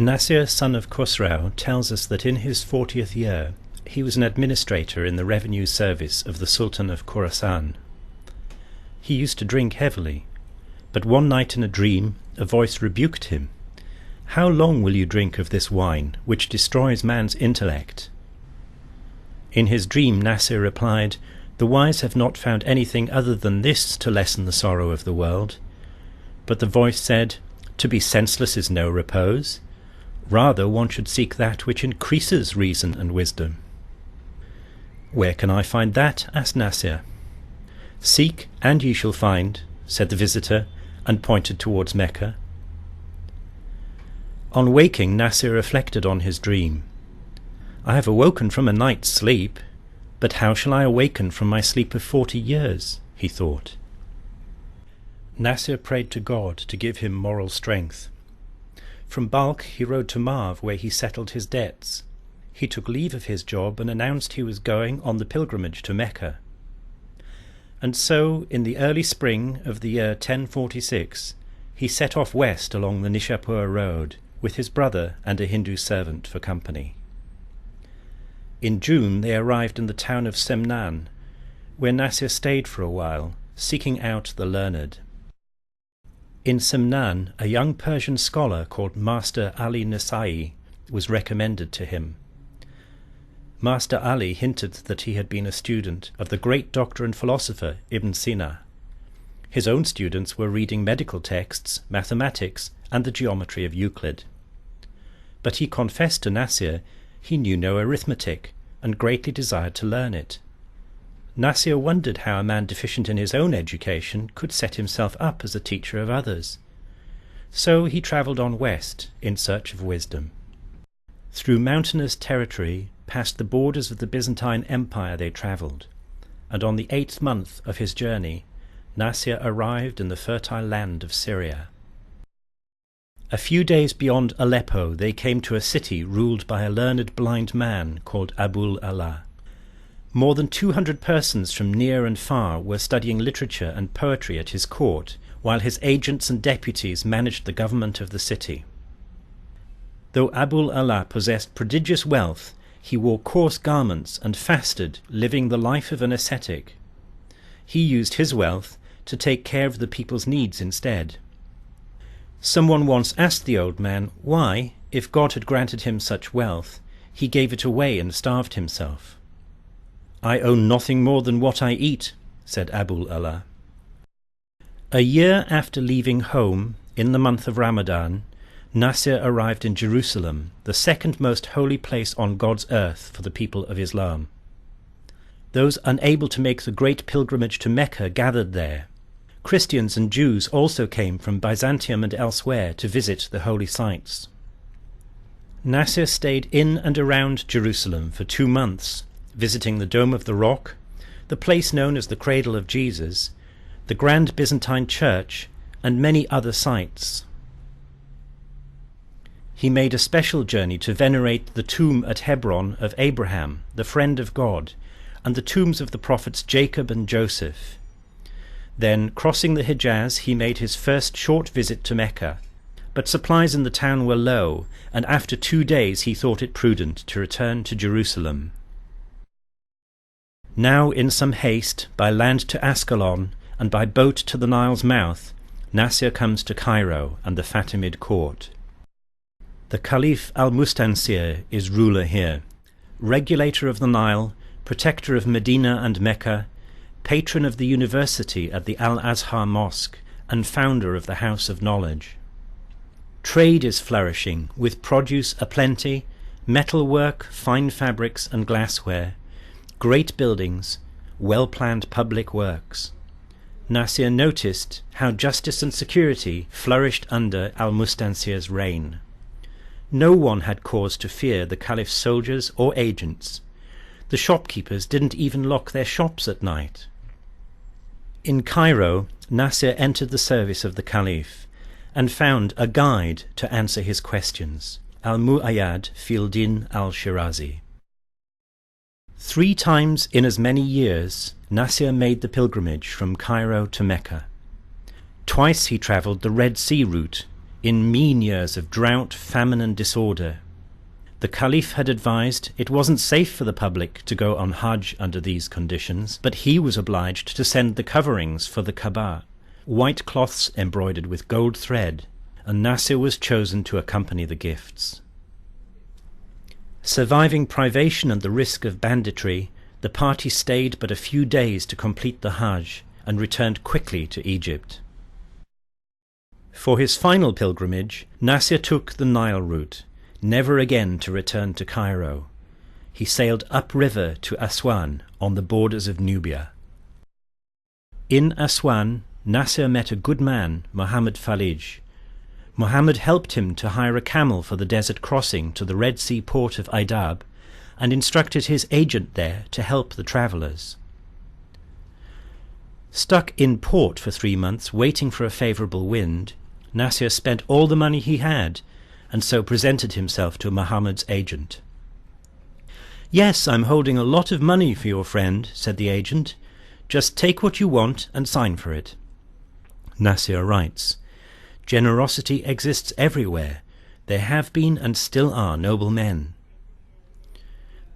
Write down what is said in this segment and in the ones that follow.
Nasir, son of Khusraw, tells us that in his 40th year he was an administrator in the revenue service of the Sultan of Khorasan. He used to drink heavily, but one night in a dream a voice rebuked him. "How long will you drink of this wine, which destroys man's intellect?" In his dream Nasir replied, "The wise have not found anything other than this to lessen the sorrow of the world." But the voice said, "To be senseless is no repose. Rather one should seek that which increases reason and wisdom." "Where can I find that?" asked Nasir. "Seek, and ye shall find," said the visitor, and pointed towards Mecca. On waking, Nasir reflected on his dream. "I have awoken from a night's sleep, but how shall I awaken from my sleep of 40 years?" he thought. Nasir prayed to God to give him moral strength. From Balkh he rode to Marv, where he settled his debts. He took leave of his job and announced he was going on the pilgrimage to Mecca. And so, in the early spring of the year 1046, he set off west along the Nishapur road, with his brother and a Hindu servant for company. In June they arrived in the town of Semnan, where Nasir stayed for a while, seeking out the learned. In Semnan, a young Persian scholar called Master Ali Nasai was recommended to him. Master Ali hinted that he had been a student of the great doctor and philosopher Ibn Sina. His own students were reading medical texts, mathematics, and the geometry of Euclid. But he confessed to Nasir he knew no arithmetic, and greatly desired to learn it. Nasir wondered how a man deficient in his own education could set himself up as a teacher of others. So he travelled on west in search of wisdom. Through mountainous territory, past the borders of the Byzantine Empire they travelled, and on the 8th month of his journey, Nasir arrived in the fertile land of Syria. A few days beyond Aleppo they came to a city ruled by a learned blind man called Abul Allah. More than 200 persons from near and far were studying literature and poetry at his court, while his agents and deputies managed the government of the city. Though Abul Allah possessed prodigious wealth, he wore coarse garments and fasted, living the life of an ascetic. He used his wealth to take care of the people's needs instead. Someone once asked the old man why, if God had granted him such wealth, he gave it away and starved himself. "I own nothing more than what I eat," said Abul Allah. A year after leaving home, in the month of Ramadan, Nasir arrived in Jerusalem, the second most holy place on God's earth for the people of Islam. Those unable to make the great pilgrimage to Mecca gathered there. Christians and Jews also came from Byzantium and elsewhere to visit the holy sites. Nasir stayed in and around Jerusalem for 2 months, visiting the Dome of the Rock, the place known as the Cradle of Jesus, the Grand Byzantine Church, and many other sites. He made a special journey to venerate the tomb at Hebron of Abraham, the friend of God, and the tombs of the prophets Jacob and Joseph. Then, crossing the Hijaz, he made his first short visit to Mecca, but supplies in the town were low, and after 2 days he thought it prudent to return to Jerusalem. Now in some haste, by land to Ascalon, and by boat to the Nile's mouth, Nasir comes to Cairo and the Fatimid court. The Caliph al-Mustansir is ruler here, regulator of the Nile, protector of Medina and Mecca, patron of the university at the Al-Azhar Mosque, and founder of the House of Knowledge. Trade is flourishing, with produce aplenty, metalwork, fine fabrics and glassware, great buildings, well-planned public works. Nasir noticed how justice and security flourished under al-Mustansir's reign. No one had cause to fear the Caliph's soldiers or agents. The shopkeepers didn't even lock their shops at night. In Cairo, Nasir entered the service of the Caliph and found a guide to answer his questions, Al-Mu'ayyad fil-Din al-Shirazi. 3 times in as many years, Nasir made the pilgrimage from Cairo to Mecca. Twice he travelled the Red Sea route, in mean years of drought, famine, and disorder. The Caliph had advised it wasn't safe for the public to go on Hajj under these conditions, but he was obliged to send the coverings for the Kaaba, white cloths embroidered with gold thread, and Nasir was chosen to accompany the gifts. Surviving privation and the risk of banditry, the party stayed but a few days to complete the Hajj and returned quickly to Egypt. For his final pilgrimage, Nasir took the Nile route, never again to return to Cairo. He sailed upriver to Aswan on the borders of Nubia. In Aswan, Nasir met a good man, Muhammad Falij. Muhammad helped him to hire a camel for the desert crossing to the Red Sea port of Aidab and instructed his agent there to help the travellers. Stuck in port for 3 months waiting for a favourable wind, Nasir spent all the money he had and so presented himself to Muhammad's agent. "Yes, I'm holding a lot of money for your friend," said the agent. "Just take what you want and sign for it." Nasir writes, "Generosity exists everywhere. There have been and still are noble men."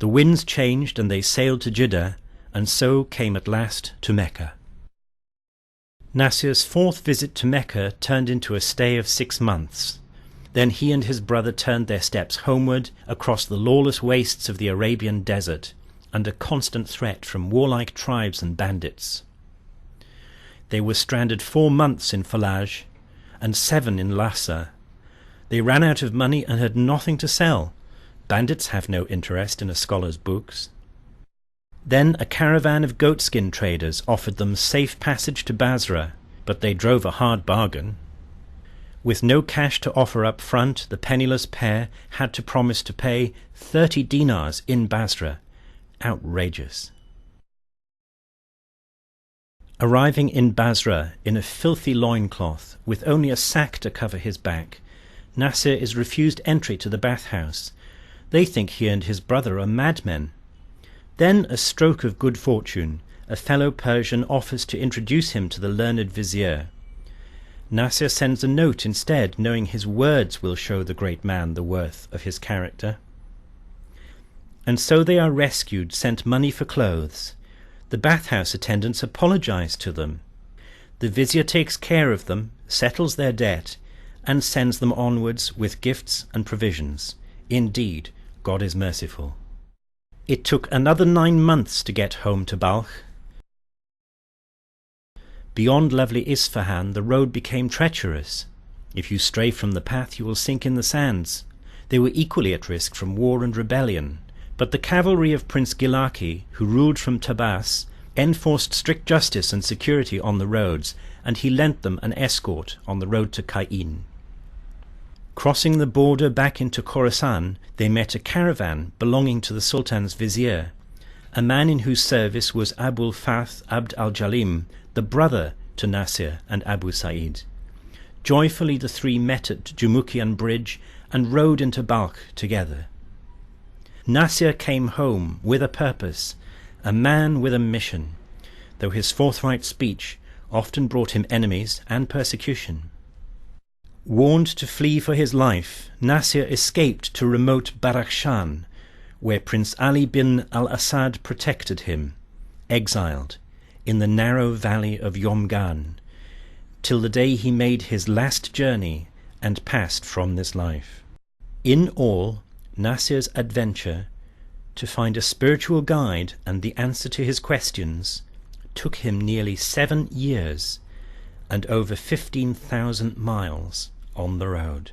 The winds changed and they sailed to Jeddah, and so came at last to Mecca. Nasir's 4th visit to Mecca turned into a stay of 6 months. Then he and his brother turned their steps homeward across the lawless wastes of the Arabian desert, under constant threat from warlike tribes and bandits. They were stranded 4 months in Falaj and 7 in Lhasa. They ran out of money and had nothing to sell. Bandits have no interest in a scholar's books. Then a caravan of goatskin traders offered them safe passage to Basra, but they drove a hard bargain. With no cash to offer up front, the penniless pair had to promise to pay 30 dinars in Basra. Outrageous. Arriving in Basra in a filthy loincloth, with only a sack to cover his back, Nasir is refused entry to the bathhouse. They think he and his brother are madmen. Then, a stroke of good fortune, a fellow Persian offers to introduce him to the learned vizier. Nasir sends a note instead, knowing his words will show the great man the worth of his character. And so they are rescued, sent money for clothes. The bathhouse attendants apologize to them. The vizier takes care of them, settles their debt, and sends them onwards with gifts and provisions. Indeed, God is merciful. It took another 9 months to get home to Balkh. Beyond lovely Isfahan, the road became treacherous. If you stray from the path, you will sink in the sands. They were equally at risk from war and rebellion, but the cavalry of Prince Gilaki, who ruled from Tabas, enforced strict justice and security on the roads, and he lent them an escort on the road to Cain. Crossing the border back into Khorasan, they met a caravan belonging to the Sultan's vizier, a man in whose service was Abul Fath Abd al-Jalim, the brother to Nasir and Abu Sa'id. Joyfully the 3 met at Jumukian Bridge and rode into Balkh together. Nasir came home with a purpose, a man with a mission, though his forthright speech often brought him enemies and persecution. Warned to flee for his life, Nasir escaped to remote Badakhshan, where Prince Ali bin al-Assad protected him, exiled, in the narrow valley of Yomgan, till the day he made his last journey and passed from this life. In all, Nasir's adventure, to find a spiritual guide and the answer to his questions, took him nearly 7 years and over 15,000 miles on the road.